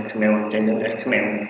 Eknel trên những eknel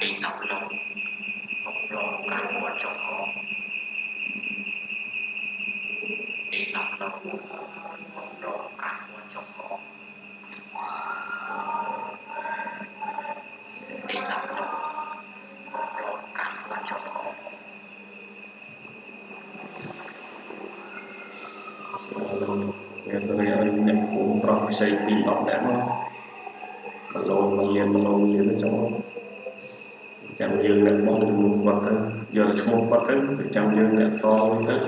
bị ngập lụt bộc lộ cả một chỗ khổ bị ngập lụt bộc lộ cả một chỗ khổ bị ngập lụt bộc lộ cả một chỗ khổ ngày xưa em cũng pro xây bị đọc đã mà lồn liền nó xong chẳng dương đã mong được một vật thôi giờ là chung một vật thôi chẳng dương đã so với thôi